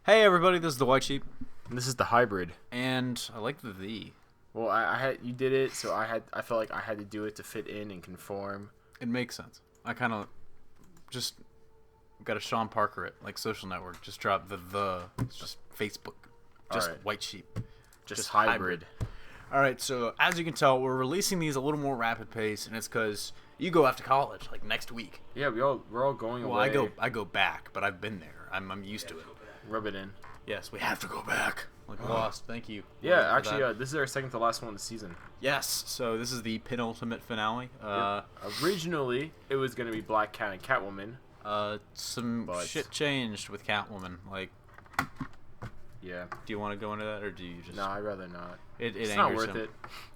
Hey everybody, this is the White Sheep, And this is the hybrid. and I like the. Well, I had you did it, so I felt like I had to do it to fit in and conform. It makes sense. I kind of just got a Sean Parker it, like Social Network. Just drop the. It's just Facebook. Just Alright. White Sheep. Just hybrid. All right, so as you can tell, we're releasing these a little more rapid pace, and it's because you go after college like next week. Yeah, we're all going Well, away. I go back, but I've been there. I'm used to it. Rub it in. Yes, we have to go back. Like Lost. Thank you. Yeah, for actually, that. this is our second to last one of the season. Yes. So this is the penultimate finale. Originally, it was gonna be Black Cat and Catwoman. Some But- shit changed with Catwoman. Like, Yeah. do you want to go into that, or do you just? No, I'd rather not. It It's angers not worth him. it.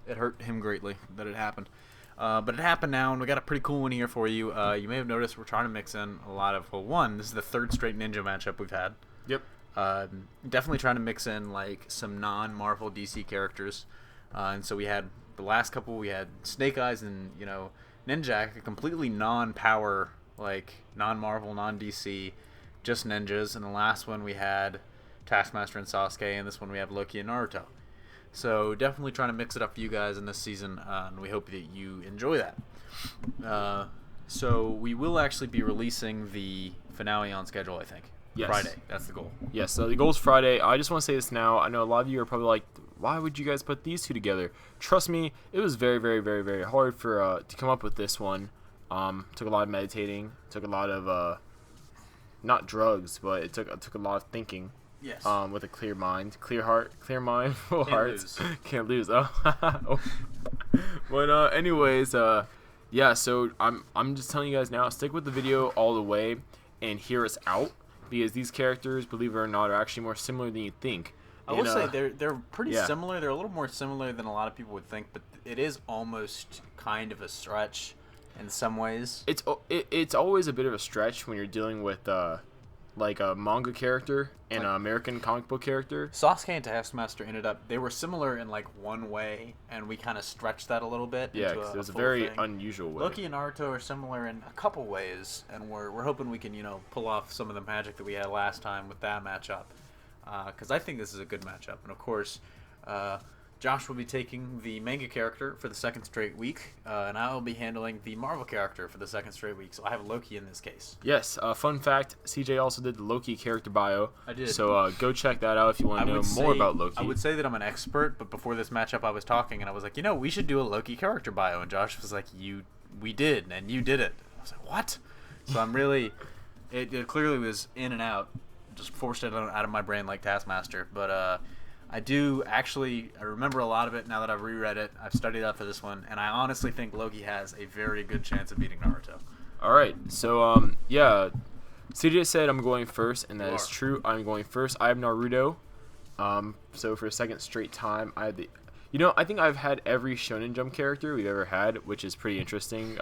It hurt him greatly that it happened. But it happened now, and we got a pretty cool one here for you. You may have noticed we're trying to mix in a lot of. Well, one, this is the third straight ninja matchup we've had. Yep. Definitely trying to mix in like some non-Marvel DC characters, and so we had the last couple. We had Snake Eyes and Ninjak, completely non-power, like non-Marvel, non-DC, just ninjas. And the last one we had Taskmaster and Sasuke, and this one we have Loki and Naruto. So definitely trying to mix it up for you guys in this season, and we hope that you enjoy that. So we will actually be releasing the finale on schedule, I think. Yes. Friday. That's the goal. Yes, so the goal's Friday. I just want to say this now. I know a lot of you are probably like, why would you guys put these two together? Trust me, it was very, very, very, very hard for to come up with this one. Took a lot of meditating. Took a lot of not drugs, but it took a lot of thinking. Yes. With a clear mind, clear heart, clear mind, full hearts. Lose. Can't lose. Oh. But anyways, yeah. So I'm just telling you guys now. Stick with the video all the way and hear us out. Because these characters, believe it or not, are actually more similar than you think. I will say they're pretty yeah. similar. They're a little more similar than a lot of people would think, but it is almost kind of a stretch in some ways. It's always a bit of a stretch when you're dealing with like a manga character and an American comic book character. Sasuke and Taskmaster they were similar in like one way, and we kind of stretched that a little bit. Yeah, into because it was a full very thing. unusual way. Loki and Naruto are similar in a couple ways, and we're hoping we can pull off some of the magic that we had last time with that matchup, because I think this is a good matchup. And of course, Josh will be taking the manga character for the second straight week, and I will be handling the Marvel character for the second straight week. So I have Loki in this case. Yes, fun fact, CJ also did the Loki character bio. I did. So go check that out if you want to know more about Loki. I would say that I'm an expert, but before this matchup I was talking, and I was like, we should do a Loki character bio. And Josh was like, we did, and you did it. I was like, what? So I'm really... It clearly was in and out. Just forced it out of my brain like Taskmaster. But I remember a lot of it now that I've reread it. I've studied up for this one, and I honestly think Loki has a very good chance of beating Naruto. All right, so yeah, CJ said I'm going first, and that You is are. true. I'm going first. I have Naruto. So for a second straight time, I had the. I think I've had every Shonen Jump character we've ever had, which is pretty interesting.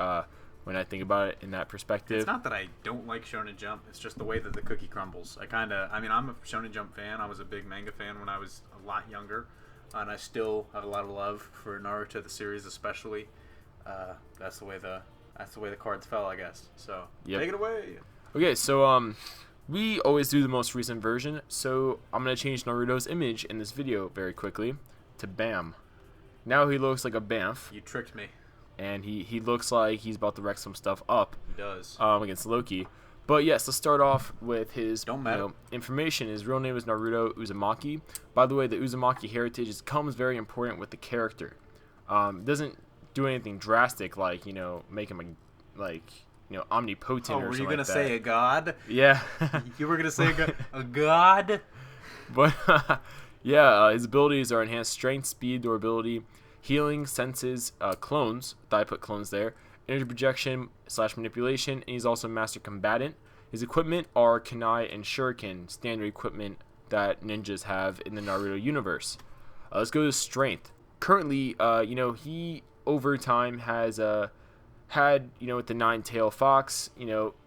When I think about it in that perspective. It's not that I don't like Shonen Jump. It's just the way that the cookie crumbles. I'm a Shonen Jump fan. I was a big manga fan when I was a lot younger, and I still have a lot of love for Naruto the series, especially. That's the way the cards fell, I guess. So Yep. Take it away. Okay, so we always do the most recent version, so I'm gonna change Naruto's image in this video very quickly to Bam. Now he looks like a Bamf. You tricked me. And he looks like he's about to wreck some stuff up He does. against Loki. But yes, let's start off with his Don't matter. information. His real name is Naruto Uzumaki. By the way, the Uzumaki heritage comes very important with the character. It doesn't do anything drastic like make him omnipotent or were something you gonna like that. say a god? Yeah. You were gonna say a god? But yeah, his abilities are enhanced strength, speed, durability, healing, senses, clones. I put clones there. Energy projection / manipulation, and he's also a master combatant. His equipment are kunai and shuriken, standard equipment that ninjas have in the Naruto universe. Let's go to strength. Currently, he over time has had with the nine-tail fox.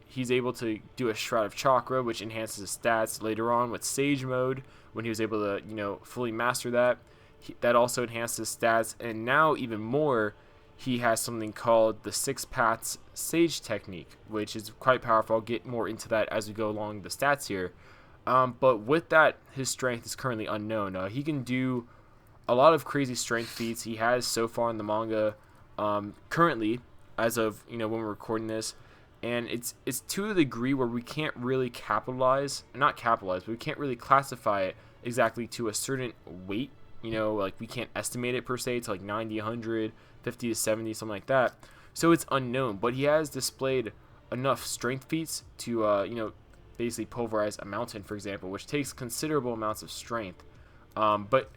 He's able to do a shroud of chakra, which enhances his stats later on with Sage mode when he was able to fully master that. That also enhanced his stats, and now even more, he has something called the Six Paths Sage technique, which is quite powerful. I'll get more into that as we go along the stats here. But with that, his strength is currently unknown. He can do a lot of crazy strength feats. He has so far in the manga, currently, as of when we're recording this, and it's to a degree where we can't really not capitalize, but we can't really classify it exactly to a certain weight. Like we can't estimate it per se to like 90, 100, 50 to 70, something like that. So it's unknown, but he has displayed enough strength feats to basically pulverize a mountain, for example, which takes considerable amounts of strength. But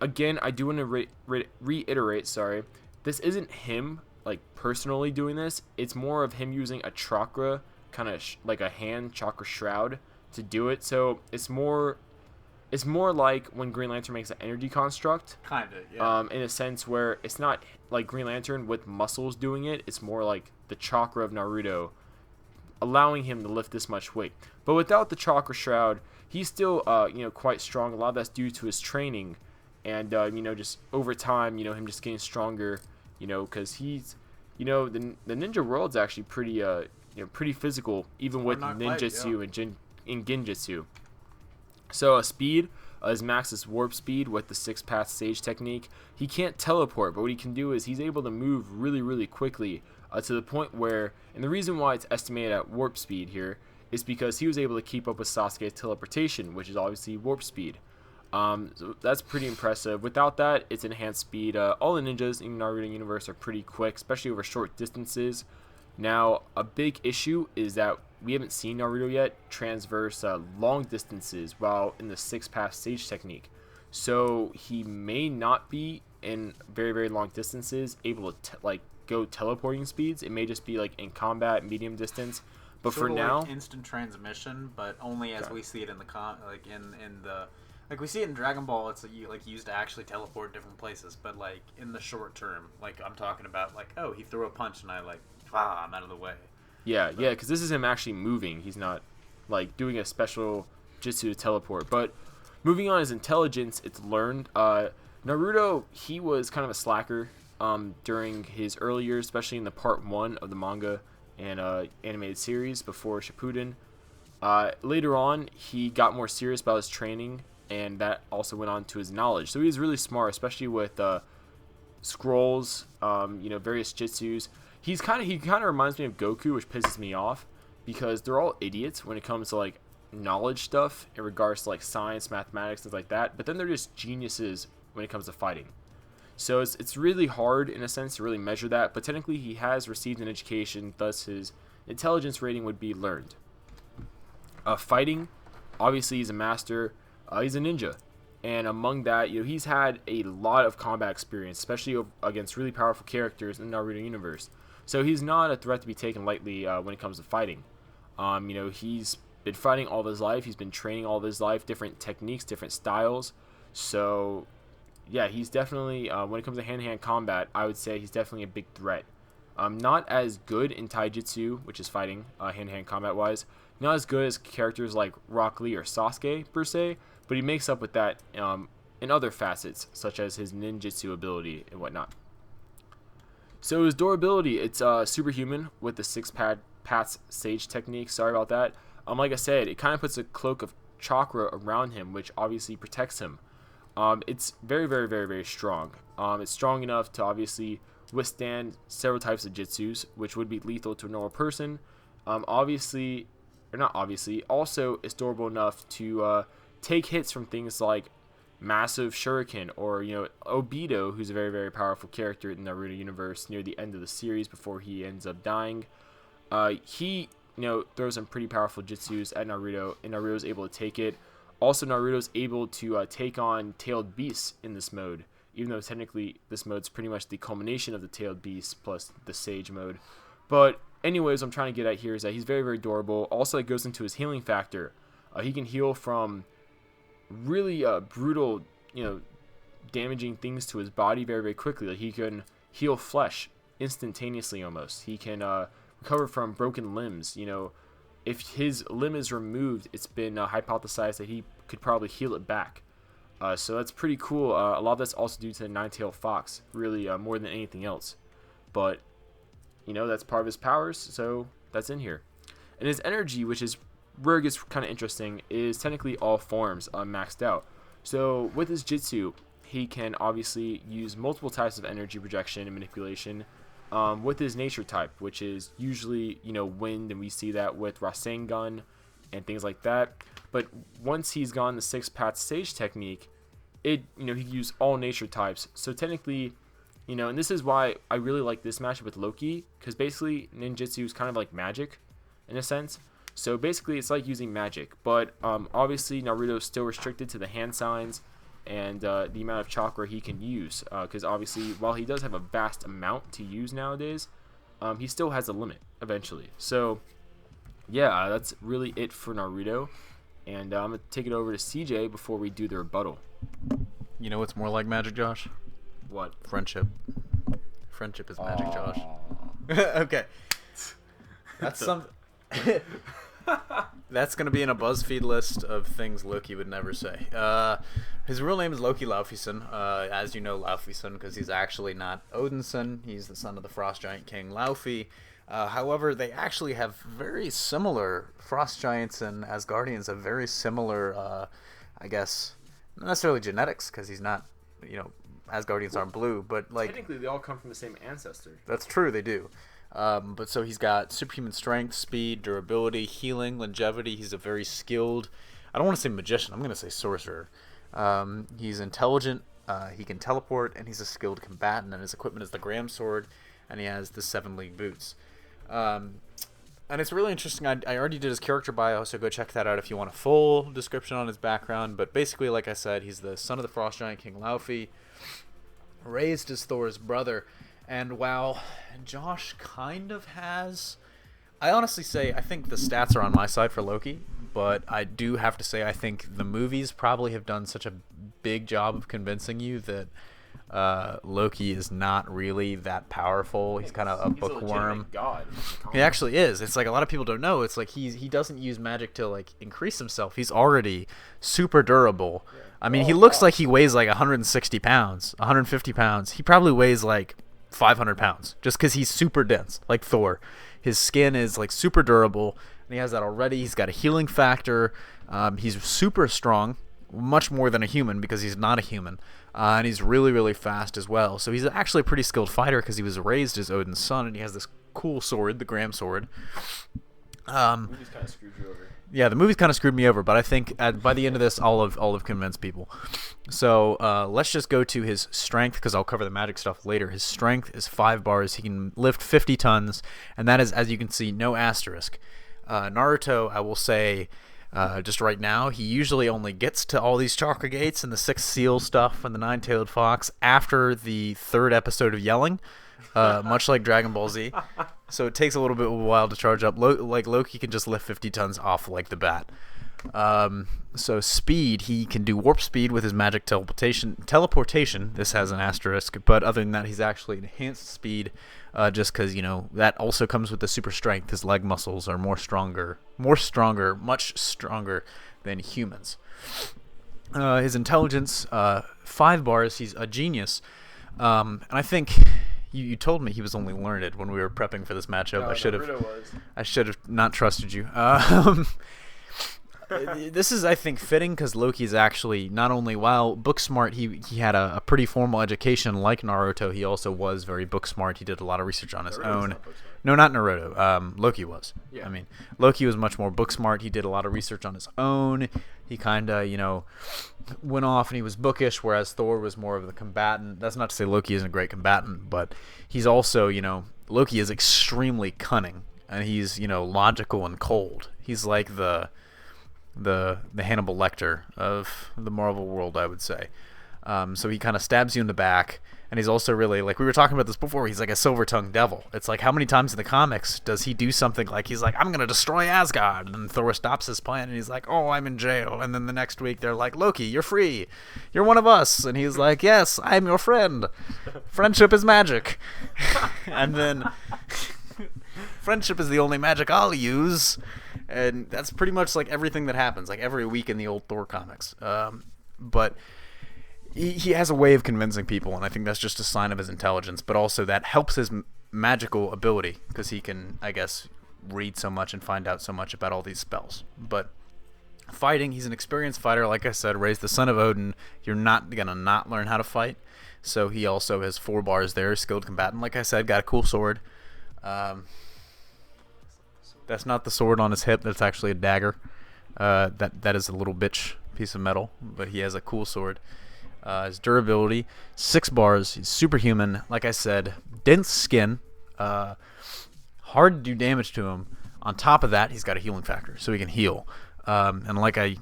again, I do want to reiterate, sorry, this isn't him like personally doing this. It's more of him using a chakra, kind of like a hand chakra shroud to do it. So it's more like when Green Lantern makes an energy construct. Kind of, yeah. In a sense where it's not like Green Lantern with muscles doing it. It's more like the chakra of Naruto allowing him to lift this much weight. But without the chakra shroud, he's still quite strong. A lot of that's due to his training and just over time, him just getting stronger, because he's the ninja world's actually pretty physical, even with ninjutsu and genjutsu. So speed is Max's warp speed with the 6-path sage technique. He can't teleport, but what he can do is he's able to move really, really quickly to the point where, and the reason why it's estimated at warp speed here is because he was able to keep up with Sasuke's teleportation, which is obviously warp speed. So that's pretty impressive. Without that, it's enhanced speed. All the ninjas in the Naruto universe are pretty quick, especially over short distances. Now, a big issue is that we haven't seen Naruto yet transverse long distances while in the 6-path sage technique. So he may not be in very, very long distances able to go teleporting speeds. It may just be like in combat, medium distance. But sort for of now, like instant transmission, but only as we see it in the like we see it in Dragon Ball. It's used to actually teleport different places, but like in the short term, like I'm talking about, like, oh, he threw a punch and I'm out of the way. Yeah, because this is him actually moving. He's not like doing a special jutsu to teleport. But moving on his intelligence, it's learned. Naruto, he was kind of a slacker during his early years, especially in the part 1 of the manga and animated series before Shippuden. Later on, he got more serious about his training, and that also went on to his knowledge. So he was really smart, especially with scrolls, various jutsus. He kind of reminds me of Goku, which pisses me off because they're all idiots when it comes to like knowledge stuff in regards to like science, mathematics, things like that. But then they're just geniuses when it comes to fighting. So it's really hard in a sense to really measure that. But technically, he has received an education, thus his intelligence rating would be learned. Fighting, obviously, he's a master. He's a ninja. And among that, he's had a lot of combat experience, especially against really powerful characters in the Naruto universe. So he's not a threat to be taken lightly when it comes to fighting. He's been fighting all of his life. He's been training all of his life, different techniques, different styles. So, yeah, he's definitely, when it comes to hand-to-hand combat, I would say he's definitely a big threat. Not as good in taijutsu, which is fighting, hand-to-hand combat-wise. Not as good as characters like Rock Lee or Sasuke, per se, but he makes up with that in other facets, such as his ninjutsu ability and whatnot. So his durability, it's superhuman with the 6-path sage technique. Sorry about that. Like I said, it kind of puts a cloak of chakra around him, which obviously protects him. It's very, very, very, very strong. It's strong enough to obviously withstand several types of jutsus, which would be lethal to a normal person. Also, it's durable enough to take hits from things like massive shuriken or Obito, who's a very, very powerful character in the Naruto universe near the end of the series before he ends up dying. He throws some pretty powerful jutsus at Naruto, and Naruto's able to take it. Also, Naruto's able to take on tailed beasts in this mode, even though technically this mode's pretty much the culmination of the tailed beasts plus the sage mode. But anyways, what I'm trying to get at here is that he's very, very durable. Also, it goes into his healing factor. He can heal from really brutal, damaging things to his body very, very quickly. Like he can heal flesh instantaneously almost. He can recover from broken limbs. If his limb is removed, it's been hypothesized that he could probably heal it back. So that's pretty cool. A lot of that's also due to the nine-tailed fox, really more than anything else. But, that's part of his powers, so that's in here. And his energy, which is where it gets kind of interesting is technically all forms maxed out. So with his Jutsu, he can obviously use multiple types of energy projection and manipulation with his nature type, which is usually, wind, and we see that with Rasengan and things like that. But once he's gone the 6-path stage technique, he can use all nature types. So technically, and this is why I really like this matchup with Loki, because basically ninjutsu is kind of like magic in a sense. So basically it's like using magic, but obviously Naruto is still restricted to the hand signs and the amount of chakra he can use, because obviously while he does have a vast amount to use nowadays, he still has a limit eventually. So yeah, that's really it for Naruto, and I'm going to take it over to CJ before we do the rebuttal. You know what's more like magic, Josh? What? Friendship. Friendship is magic, Josh. Okay. That's some. That's going to be in a BuzzFeed list of things Loki would never say. His real name is Loki Laufeyson. As you know, Laufeyson, because he's actually not Odin's son. He's the son of the Frost Giant King Laufey. However, they actually have very similar, Frost Giants and Asgardians have very similar, I guess, not necessarily genetics, because he's not, Asgardians aren't blue, but like... Technically, they all come from the same ancestor. That's true, they do. But so he's got superhuman strength, speed, durability, healing, longevity. He's a very skilled, I don't want to say magician, I'm going to say sorcerer. He's intelligent, he can teleport, and he's a skilled combatant, and his equipment is the Gram Sword, and he has the 7 League Boots. And it's really interesting. I already did his character bio, so go check that out if you want a full description on his background. But basically, like I said, he's the son of the Frost Giant King Laufey, raised as Thor's brother. And while Josh kind of has... I honestly say I think the stats are on my side for Loki, but I do have to say I think the movies probably have done such a big job of convincing you that Loki is not really that powerful. He's kind of a bookworm. God. He actually is. It's like a lot of people don't know. It's like he doesn't use magic to like increase himself. He's already super durable. Yeah. I mean, he looks like he weighs like 160 pounds, 150 pounds. He probably weighs like 500 pounds just because he's super dense, like Thor. His skin is like super durable, and he has that already. He's got a healing factor. He's super strong, much more than a human because he's not a human. And he's really, really fast as well. So he's actually a pretty skilled fighter because he was raised as Odin's son, and he has this cool sword, the Gram Sword. The movie's kind of screwed you over. Yeah, the movie's kind of screwed me over, but I think by the end of this, I'll have convinced people. So let's just go to his strength, because I'll cover the magic stuff later. His strength is 5 bars. He can lift 50 tons, and that is, as you can see, no asterisk. Naruto, I will say... just right now, he usually only gets to all these chakra gates and the 6 seal stuff and the 9-tailed fox after the 3rd episode of yelling, much like Dragon Ball Z. So it takes a little bit of a while to charge up. Like Loki can just lift 50 tons off like the bat. So speed, he can do warp speed with his magic teleportation. This has an asterisk, but other than that, he's actually enhanced speed. Just because, that also comes with the super strength. His leg muscles are much stronger than humans. His intelligence, 5 bars. He's a genius. And I think you told me he was only learned when we were prepping for this matchup. No, I should have not trusted you. This is, I think, fitting because Loki's actually not only, while book smart, he had a pretty formal education like Naruto. He also was very book smart. He did a lot of research on his own. No, not Naruto. Loki was. Yeah. I mean, Loki was much more book smart. He did a lot of research on his own. He kind of, went off and he was bookish, whereas Thor was more of the combatant. That's not to say Loki isn't a great combatant, but he's also, Loki is extremely cunning, and he's, logical and cold. He's like the Hannibal Lecter of the Marvel world, I would say. So he kind of stabs you in the back, and he's also really, like we were talking about this before, he's like a silver-tongued devil. It's like, how many times in the comics does he do something like, he's like, I'm going to destroy Asgard, and Thor stops his plan, and he's like, oh, I'm in jail, and then the next week they're like, Loki, you're free, you're one of us, and he's like, yes, I'm your friend, friendship is magic. And then friendship is the only magic I'll use. And that's pretty much like everything that happens, like every week in the old Thor comics. But he has a way of convincing people, and I think that's just a sign of his intelligence. But also that helps his magical ability, because he can, I guess, read so much and find out so much about all these spells. But fighting, he's an experienced fighter. Like I said, raised the son of Odin. You're not going to not learn how to fight. So he also has 4 bars there. Skilled combatant, like I said, got a cool sword. That's not the sword on his hip. That's actually a dagger. That is a little bitch piece of metal, but he has a cool sword. His durability, 6 bars. He's superhuman. Like I said, dense skin. Hard to do damage to him. On top of that, he's got a healing factor, so he can heal. And like I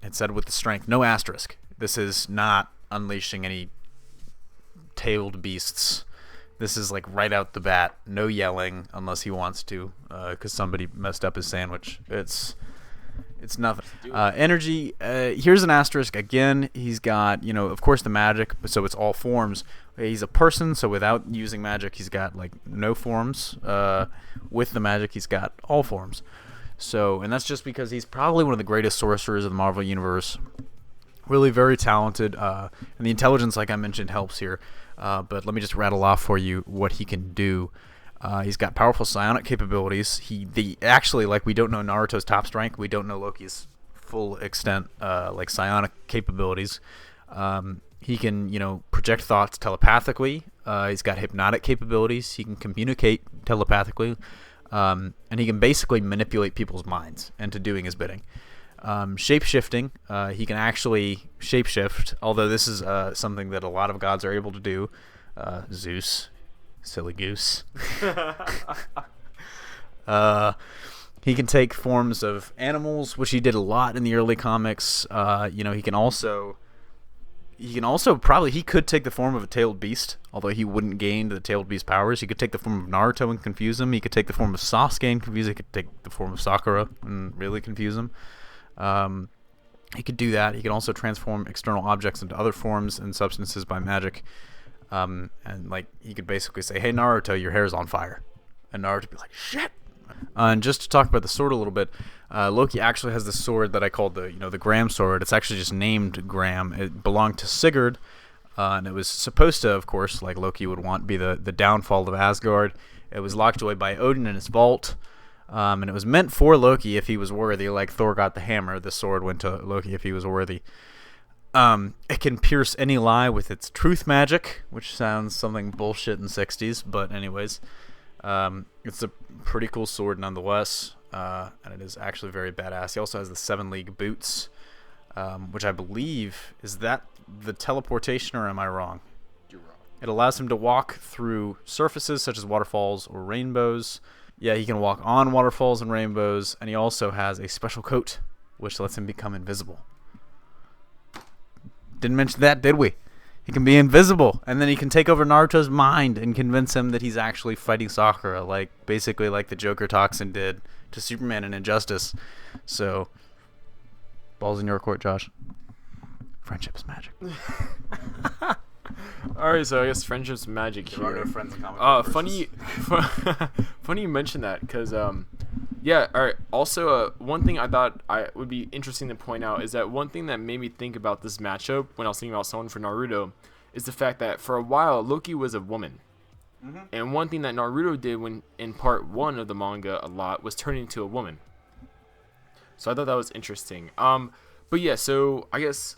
had said with the strength, no asterisk. This is not unleashing any tailed beasts. This is like right out the bat. No yelling unless he wants to, because somebody messed up his sandwich. It's nothing. Energy, here's an asterisk. Again, he's got, of course the magic, so it's all forms. He's a person, so without using magic, he's got like no forms. With the magic, he's got all forms. So, and that's just because he's probably one of the greatest sorcerers of the Marvel Universe. Really very talented. And the intelligence, like I mentioned, helps here. But let me just rattle off for you what he can do. He's got powerful psionic capabilities. Actually, like, we don't know Naruto's top strength. We don't know Loki's full extent, like, psionic capabilities. He can, project thoughts telepathically. He's got hypnotic capabilities. He can communicate telepathically. And he can basically manipulate people's minds into doing his bidding. Shape-shifting, he can actually shape-shift, although this is something that a lot of gods are able to do. Zeus, silly goose. He can take forms of animals, which he did a lot in the early comics. He can also probably, he could take the form of a tailed beast, although he wouldn't gain the tailed beast powers. He could take the form of Naruto and confuse him. He could take the form of Sasuke and confuse him. He could take the form of Sakura and really confuse him. He could do that. He can also transform external objects into other forms and substances by magic. And like, he could basically say, "Hey Naruto, your hair's on fire," and Naruto would be like, "Shit." And just to talk about the sword a little bit, Loki actually has the sword that I called the Gram sword. It's actually just named Gram. It belonged to Sigurd, and it was supposed to, of course, like Loki would want, be the downfall of Asgard. It was locked away by Odin in his vault. And it was meant for Loki if he was worthy. Like Thor got the hammer, the sword went to Loki if he was worthy. It can pierce any lie with its truth magic, which sounds something bullshit in 60s, but anyways. It's a pretty cool sword nonetheless, and it is actually very badass. He also has the 7 League boots, which I believe, is that the teleportation, or am I wrong? You're wrong. It allows him to walk through surfaces such as waterfalls or rainbows. Yeah, he can walk on waterfalls and rainbows, and he also has a special coat, which lets him become invisible. Didn't mention that, did we? He can be invisible, and then he can take over Naruto's mind and convince him that he's actually fighting Sakura, basically like the Joker Toxin did to Superman in Injustice. So, balls in your court, Josh. Friendship is magic. Alright, so I guess friendship's magic here. There are no friends in comic funny you mentioned that, because yeah, alright, also one thing I thought would be interesting to point out is that one thing that made me think about this matchup when I was thinking about someone for Naruto is the fact that for a while Loki was a woman. Mm-hmm. And one thing that Naruto did when in part 1 of the manga a lot was turn into a woman. So I thought that was interesting. But yeah, so I guess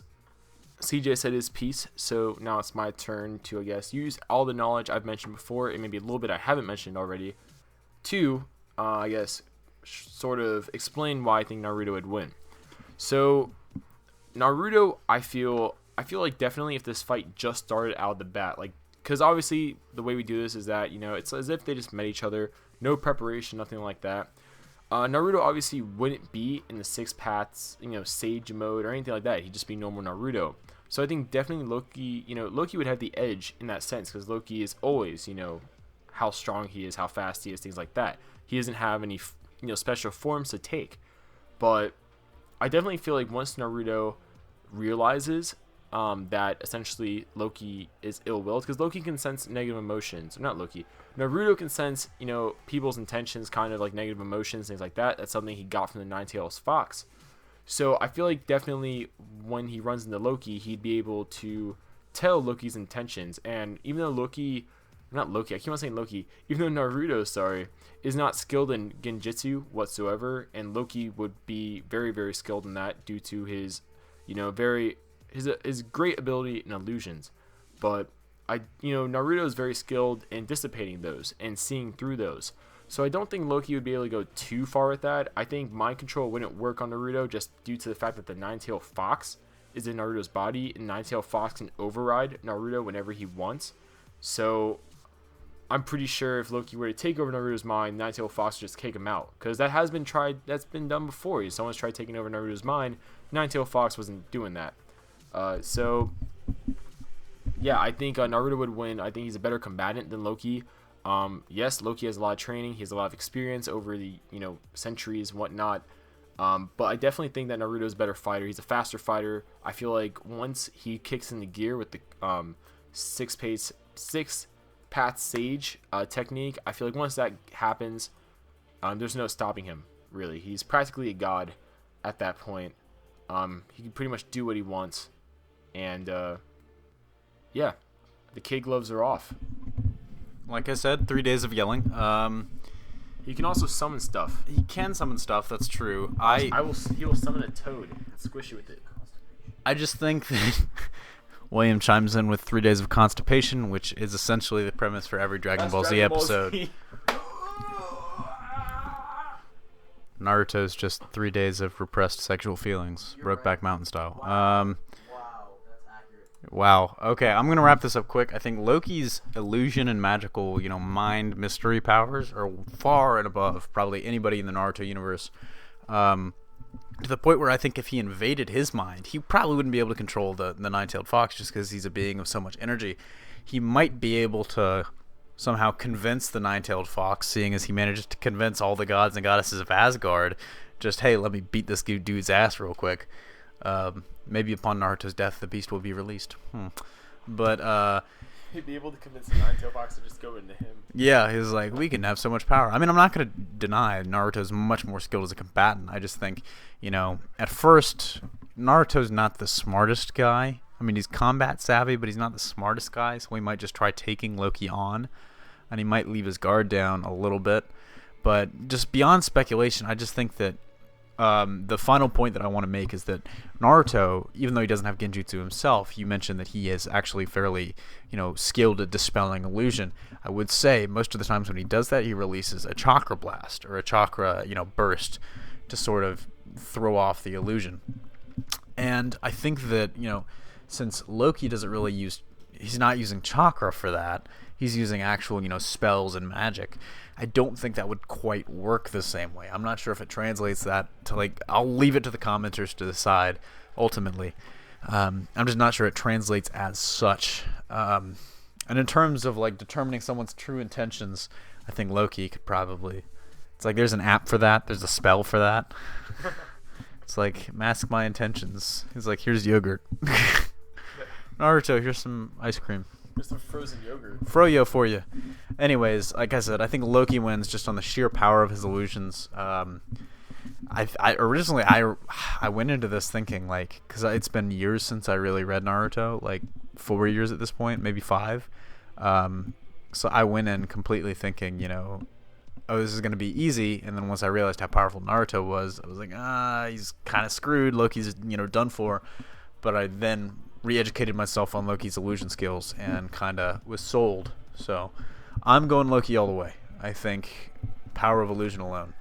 CJ said his piece, so now it's my turn to, I guess, use all the knowledge I've mentioned before, and maybe a little bit I haven't mentioned already, to, I guess, sort of explain why I think Naruto would win. So, Naruto, I feel like definitely if this fight just started out of the bat, because obviously the way we do this is that, it's as if they just met each other, no preparation, nothing like that. Naruto obviously wouldn't be in the 6 paths, sage mode or anything like that. He'd just be normal Naruto. So I think definitely Loki would have the edge in that sense, because Loki is always, how strong he is, how fast he is, things like that. He doesn't have any, special forms to take. But I definitely feel like once Naruto realizes that essentially Loki is ill-willed, because Loki can sense negative emotions. Or not Loki. Naruto can sense, people's intentions, kind of like negative emotions, things like that. That's something he got from the Nine-Tails Fox. So I feel like definitely when he runs into Loki, he'd be able to tell Loki's intentions. And even though Loki not Loki. I keep on saying Loki, even though Naruto, is not skilled in genjutsu whatsoever, and Loki would be very, very skilled in that due to his, his great ability in illusions. But Naruto is very skilled in dissipating those and seeing through those. So I don't think Loki would be able to go too far with that. I think mind control wouldn't work on Naruto just due to the fact that the Nine-Tailed Fox is in Naruto's body, and Nine-Tailed Fox can override Naruto whenever he wants. So I'm pretty sure if Loki were to take over Naruto's mind, Nine-Tailed Fox would just kick him out. Because that has been tried, that's been done before. Someone's tried taking over Naruto's mind. Nine-Tailed Fox wasn't doing that. Yeah, I think Naruto would win. I think he's a better combatant than Loki. Yes, Loki has a lot of training. He has a lot of experience over the centuries and whatnot. But I definitely think that Naruto is a better fighter. He's a faster fighter. I feel like once he kicks into gear with the six path sage technique, I feel like once that happens, there's no stopping him. Really, he's practically a god at that point. He can pretty much do what he wants, and yeah, the kid gloves are off. Like I said, 3 days of yelling. He can also summon stuff. He can summon stuff. That's true. He will summon a toad and squish you with it. I just think that William chimes in with 3 days of constipation, which is essentially the premise for every Dragon Ball Z episode. Naruto's just 3 days of repressed sexual feelings, Brokeback Mountain style. Wow. Okay, I'm going to wrap this up quick. I think Loki's illusion and magical, mind mystery powers are far and above probably anybody in the Naruto universe. To the point where I think if he invaded his mind, he probably wouldn't be able to control the Nine-Tailed Fox just because he's a being of so much energy. He might be able to somehow convince the Nine-Tailed Fox, seeing as he manages to convince all the gods and goddesses of Asgard, just, hey, let me beat this dude's ass real quick. Maybe upon Naruto's death, the beast will be released. But he'd be able to convince the Nine-Tailed Fox to just go into him. Yeah, he's like, we can have so much power. I mean, I'm not going to deny Naruto's much more skilled as a combatant. I just think, at first, Naruto's not the smartest guy. I mean, he's combat savvy, but he's not the smartest guy, so he might just try taking Loki on, and he might leave his guard down a little bit. But just beyond speculation, I just think that the final point that I want to make is that Naruto, even though he doesn't have genjutsu himself, you mentioned that he is actually fairly, skilled at dispelling illusion. I would say most of the times when he does that, he releases a chakra blast or a chakra, burst to sort of throw off the illusion. And I think that, since Loki doesn't really he's not using chakra for that, he's using actual, spells and magic. I don't think that would quite work the same way. I'm not sure if it translates that to I'll leave it to the commenters to decide ultimately. I'm just not sure it translates as such. And in terms of determining someone's true intentions, I think Loki could probably. It's there's an app for that. There's a spell for that. It's mask my intentions. He's here's yogurt. Naruto, here's some ice cream. There's some frozen yogurt. Froyo for you. Anyways, like I said, I think Loki wins just on the sheer power of his illusions. I originally went into this thinking because it's been years since I really read Naruto, 4 years at this point, maybe 5. So I went in completely thinking, oh, this is going to be easy. And then once I realized how powerful Naruto was, I was like, he's kind of screwed. Loki's, done for. But I then re-educated myself on Loki's illusion skills and kind of was sold. So I'm going Loki all the way. I think power of illusion alone.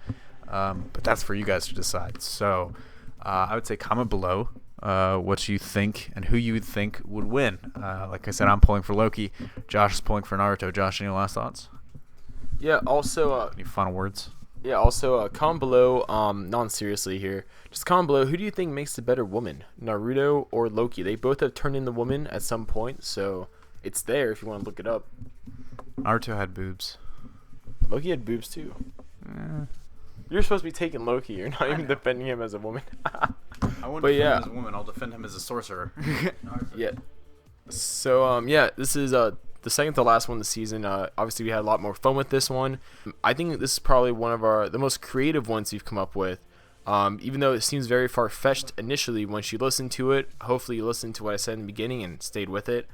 But that's for you guys to decide. So I would say comment below what you think and who you would think would win. Like I said, I'm pulling for Loki. Josh is pulling for Naruto. Josh, any last thoughts? Yeah, also... any final words? Yeah, also, comment below, non-seriously here, just comment below, who do you think makes the better woman, Naruto or Loki? They both have turned into women at some point, so it's there if you want to look it up. Naruto had boobs. Loki had boobs too. You're supposed to be taking Loki, you're not even defending him as a woman. I wouldn't defend him as a woman, I'll defend him as a sorcerer. Yeah. So, this is the second to last one this season. Obviously, we had a lot more fun with this one. I think this is probably one of the most creative ones we've come up with. Even though it seems very far-fetched initially, once you listen to it, hopefully you listened to what I said in the beginning and stayed with it.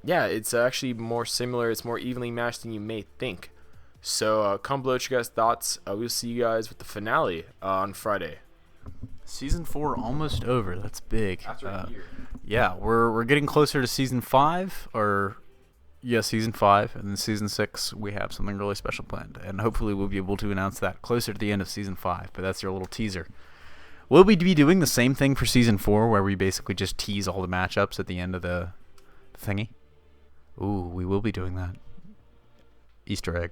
Yeah, it's actually more similar. It's more evenly matched than you may think. So comment below what you guys' thoughts. We'll see you guys with the finale on Friday. Season 4 almost over. That's big. After a year. Yeah, we're getting closer to season 5, or yeah, season 5, and then season 6 we have something really special planned, and hopefully we'll be able to announce that closer to the end of season 5. But that's your little teaser. Will we be doing the same thing for season 4, where we basically just tease all the matchups at the end of the thingy? Ooh, we will be doing that. Easter egg.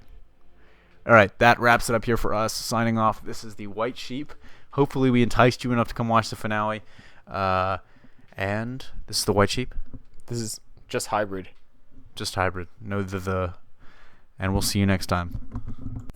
All right, that wraps it up here for us. Signing off. This is the White Sheep. Hopefully we enticed you enough to come watch the finale. And this is the White Sheep. This is just hybrid. Just hybrid. No the. And we'll see you next time.